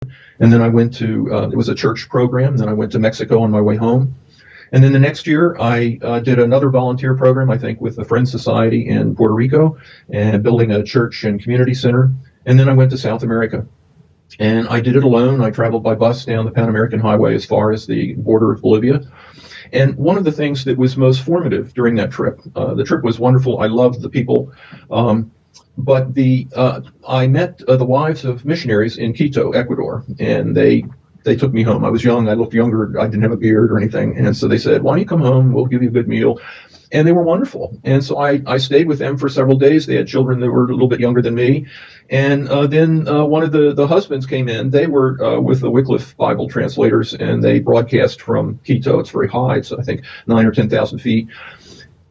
And then I went to, it was a church program. Then I went to Mexico on my way home. And then the next year, I did another volunteer program, I think, with the Friends Society in Puerto Rico and building a church and community center. And then I went to South America. And I did it alone. I traveled by bus down the Pan American Highway as far as the border of Bolivia. And one of the things that was most formative during that trip, the trip was wonderful. I loved the people. But I met the wives of missionaries in Quito, Ecuador, and they took me home. I was young. I looked younger. I didn't have a beard or anything. And so they said, why don't you come home? We'll give you a good meal. And they were wonderful. And so I stayed with them for several days. They had children that were a little bit younger than me. And then one of the husbands came in. They were with the Wycliffe Bible translators, and they broadcast from Quito. It's very high. It's, I think, 9,000 or 10,000 feet.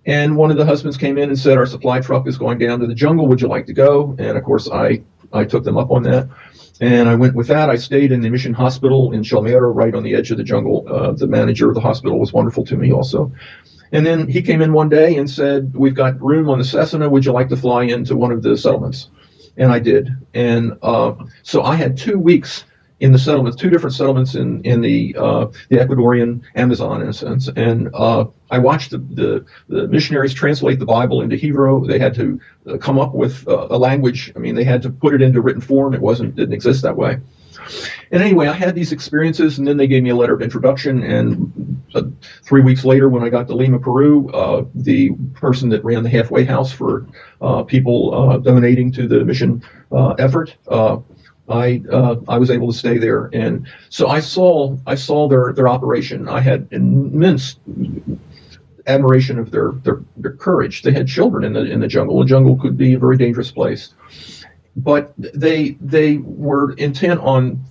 And one of the husbands came in and said, our supply truck is going down to the jungle. Would you like to go? And, of course, I took them up on that. And I went with that. I stayed in the mission hospital in Chalmero, right on the edge of the jungle. The manager of the hospital was wonderful to me also. And then he came in one day and said, we've got room on the Cessna. Would you like to fly into one of the settlements? And I did. And so I had 2 weeks in the settlements, 2 different settlements in the Ecuadorian Amazon, in a sense. And I watched the missionaries translate the Bible into Hebrew. They had to come up with a language. I mean, they had to put it into written form. It didn't exist that way. And anyway, I had these experiences, and then they gave me a letter of introduction. And 3 weeks later, when I got to Lima, Peru, the person that ran the halfway house for people donating to the mission effort, I was able to stay there, and so I saw their operation. I had immense admiration of their courage. They had children in the jungle. The jungle could be a very dangerous place, but they were intent on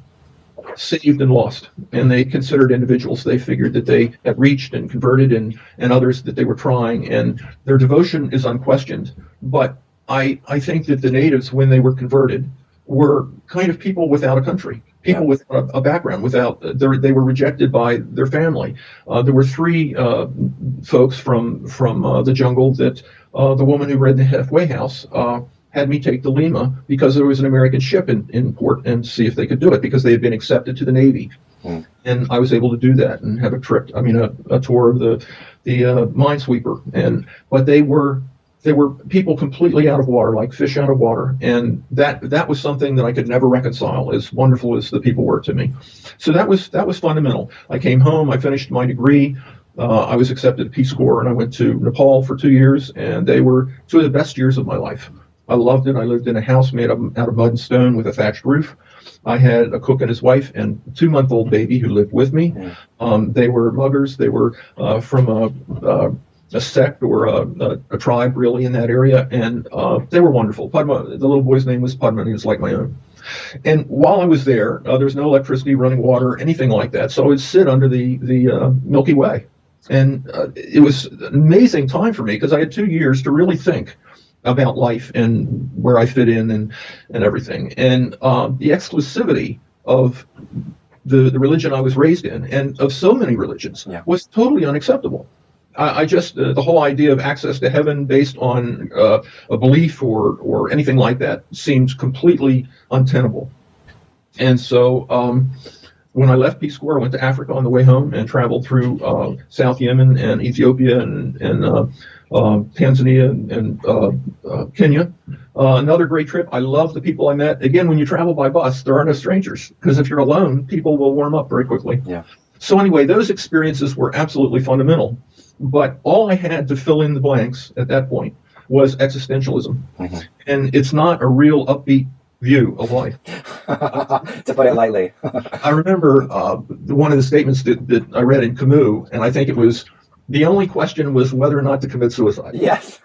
saved and lost, and they considered individuals they figured that they had reached and converted, and others that they were trying, and their devotion is unquestioned. But I think that the natives, when they were converted, were kind of people without a country, people without a background, they were rejected by their family. There were 3 folks from the jungle that the woman who ran the halfway house had me take to Lima because there was an American ship in port, and see if they could do it because they had been accepted to the Navy. And I was able to do that and have a tour of the minesweeper. But they were people completely out of water, like fish out of water. And that was something that I could never reconcile, as wonderful as the people were to me. So that was fundamental. I came home, I finished my degree. I was accepted to Peace Corps, and I went to Nepal for 2 years, and they were 2 of the best years of my life. I loved it. I lived in a house made out of mud and stone with a thatched roof. I had a cook and his wife and 2-month-old baby who lived with me. They were muggers. They were from a sect or a tribe really in that area, and they were wonderful. Padma, the little boy's name was Padma, and he was like my own. And while I was there, there's no electricity, running water, anything like that. So I would sit under the Milky Way, and it was an amazing time for me because I had 2 years to really think about life and where I fit in and everything. And the exclusivity of the religion I was raised in, and of so many religions, was totally unacceptable. I just the whole idea of access to heaven based on a belief or anything like that seems completely untenable. And so when I left Peace Corps, I went to Africa on the way home and traveled through South Yemen and Ethiopia and Tanzania and Kenya. Another great trip. I love the people I met. Again, when you travel by bus, there are no strangers, because if you're alone, people will warm up very quickly. So anyway, those experiences were absolutely fundamental. But all I had to fill in the blanks at that point was existentialism. And it's not a real upbeat view of life. To put it lightly. I remember one of the statements that I read in Camus, and I think it was, the only question was whether or not to commit suicide. Yes.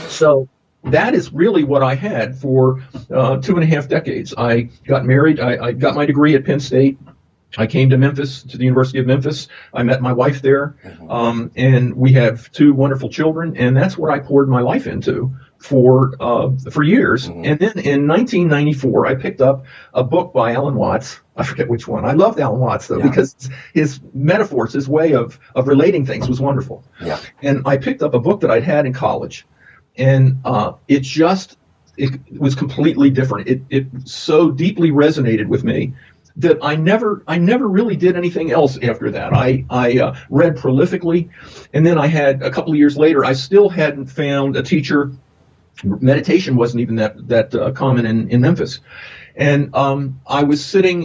So that is really what I had for 2.5 decades. I got married. I got my degree at Penn State. I came to Memphis, to the University of Memphis. I met my wife there, and we have 2 wonderful children, and that's what I poured my life into for years. And then in 1994, I picked up a book by Alan Watts. I forget which one. I loved Alan Watts, though, because his metaphors, his way of relating things was wonderful. And I picked up a book that I'd had in college, and it just it was completely different. It so deeply resonated with me that I never really did anything else after that. I read prolifically, and then I had a couple of years later. I still hadn't found a teacher. Meditation wasn't even that common in Memphis, and I was sitting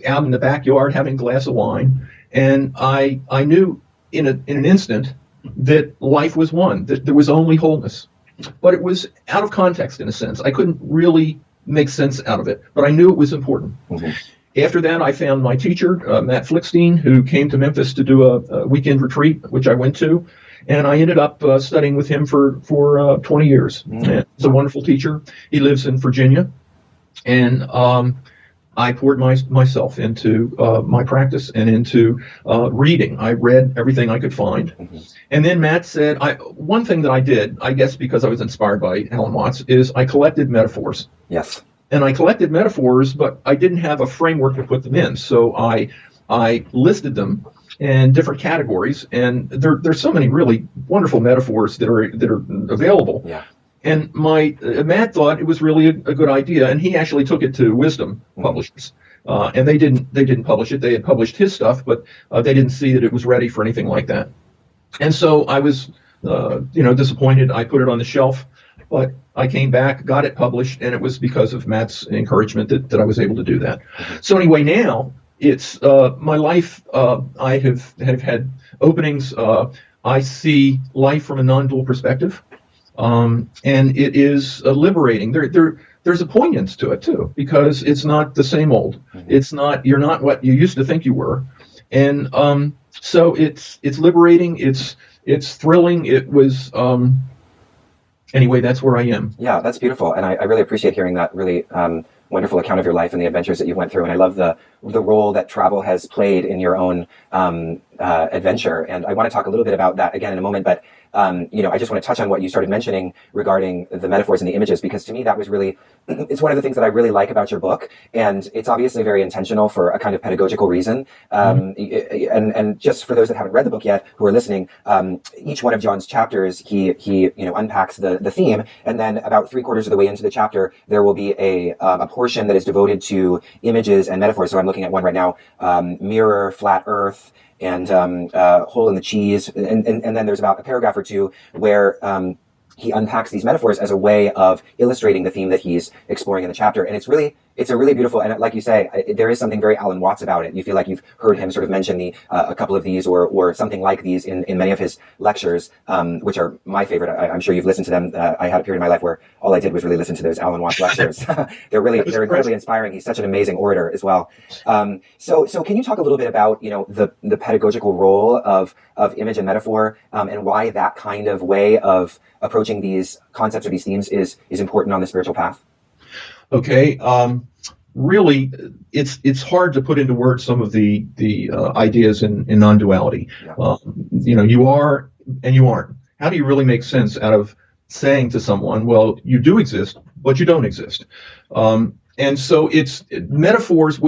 out in the backyard having a glass of wine, and I knew in an instant that life was one, that there was only wholeness, but it was out of context in a sense. I couldn't really make sense out of it, but I knew it was important. Mm-hmm. After that, I found my teacher, Matt Flickstein, who came to Memphis to do a weekend retreat, which I went to, and I ended up studying with him for 20 years. Mm-hmm. He's a wonderful teacher. He lives in Virginia, and I poured myself into my practice and into reading. I read everything I could find. Mm-hmm. And then Matt said, one thing that I did, I guess because I was inspired by Alan Watts, is I collected metaphors. Yes. And I collected metaphors, but I didn't have a framework to put them in. So I listed them in different categories, and there's so many really wonderful metaphors that are available. Yeah. And Matt thought it was really a good idea, and he actually took it to Wisdom Publishers, and they didn't publish it. They had published his stuff, but they didn't see that it was ready for anything like that. And so I was, disappointed. I put it on the shelf, but I came back, got it published, and it was because of Matt's encouragement that I was able to do that. So anyway, now it's my life. I have had openings. I see life from a non-dual perspective. And it is liberating. There's a poignance to it too, because it's not the same old. Mm-hmm. You're not what you used to think you were, and so it's liberating. It's thrilling. It was anyway. That's where I am. Yeah, that's beautiful, and I really appreciate hearing that really wonderful account of your life and the adventures that you went through. And I love the role that travel has played in your own adventure. And I want to talk a little bit about that again in a moment, but I just want to touch on what you started mentioning regarding the metaphors and the images, because to me that was really, it's one of the things that I really like about your book, and it's obviously very intentional for a kind of pedagogical reason. And just for those that haven't read the book yet, who are listening, each one of John's chapters, he unpacks the theme, and then about 3/4 of the way into the chapter, there will be a portion that is devoted to images and metaphors. So I'm looking at one right now, mirror, flat earth, and hole in the cheese, and then there's about a paragraph or two where he unpacks these metaphors as a way of illustrating the theme that he's exploring in the chapter. And it's a really beautiful, and like you say, there is something very Alan Watts about it. You feel like you've heard him sort of mention a couple of these or something like these in many of his lectures, which are my favorite. I'm sure you've listened to them. I had a period in my life where all I did was really listen to those Alan Watts lectures. They're incredibly inspiring. He's such an amazing orator as well. So can you talk a little bit about, the pedagogical role of image and metaphor, and why that kind of way of approaching these concepts or these themes is important on the spiritual path? Okay. Really, it's hard to put into words some of the ideas in non-duality. Yeah. You are and you aren't. How do you really make sense out of saying to someone, well, you do exist, but you don't exist? And so it's metaphors.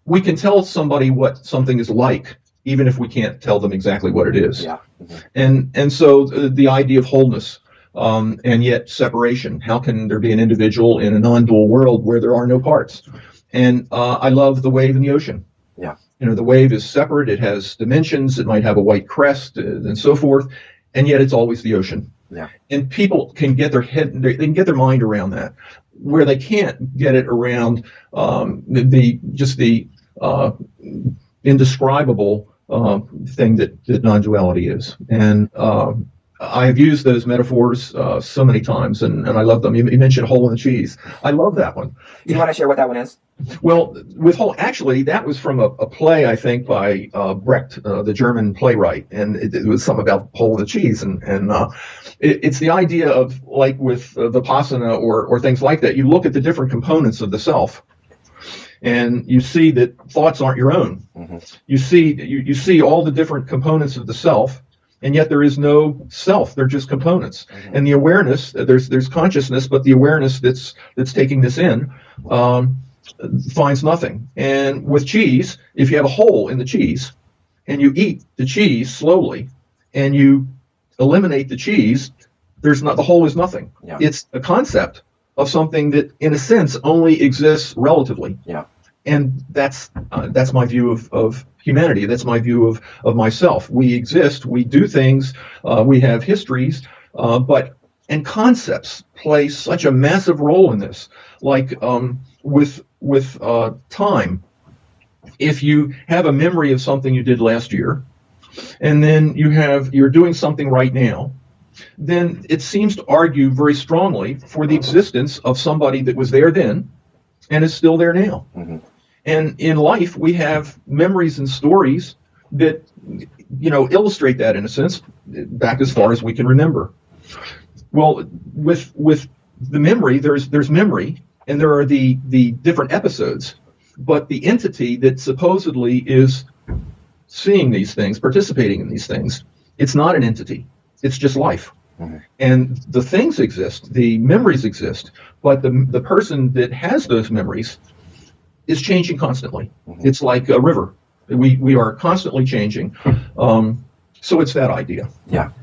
We can tell somebody what something is like, even if we can't tell them exactly what it is. Yeah. Mm-hmm. And so the idea of wholeness. And yet separation. How can there be an individual in a non-dual world where there are no parts? And I love the wave in the ocean. Yeah. The wave is separate. It has dimensions. It might have a white crest and so forth. And yet it's always the ocean. Yeah. And people can get they can get their mind around that. Where they can't get it around the indescribable thing that non-duality is. And I've used those metaphors so many times, and I love them. You mentioned hole in the cheese. I love that one. You want to share what that one is? Well, actually, that was from a play, I think, by Brecht, the German playwright, and it was something about hole in the cheese, and it's the idea of, like with Vipassana or things like that, you look at the different components of the self, and you see that thoughts aren't your own. Mm-hmm. You see all the different components of the self. And yet there is no self; they're just components. Mm-hmm. And the awareness, there's consciousness, but the awareness that's taking this in finds nothing. And with cheese, if you have a hole in the cheese, and you eat the cheese slowly, and you eliminate the cheese, There's not, the whole is nothing. Yeah. It's a concept of something that, in a sense, only exists relatively. Yeah. And that's my view of humanity. That's my view of myself. We exist. We do things. We have histories. And concepts play such a massive role in this. Like with time, if you have a memory of something you did last year, and then you're doing something right now, then it seems to argue very strongly for the existence of somebody that was there then and is still there now. Mm-hmm. And in life, we have memories and stories that, illustrate that, in a sense, back as far as we can remember. Well, with the memory, there's memory, and there are the different episodes, but the entity that supposedly is seeing these things, participating in these things, it's not an entity. It's just life. Mm-hmm. And the things exist, the memories exist, but the person that has those memories is changing constantly. Mm-hmm. It's like a river. We are constantly changing. So it's that idea. Yeah.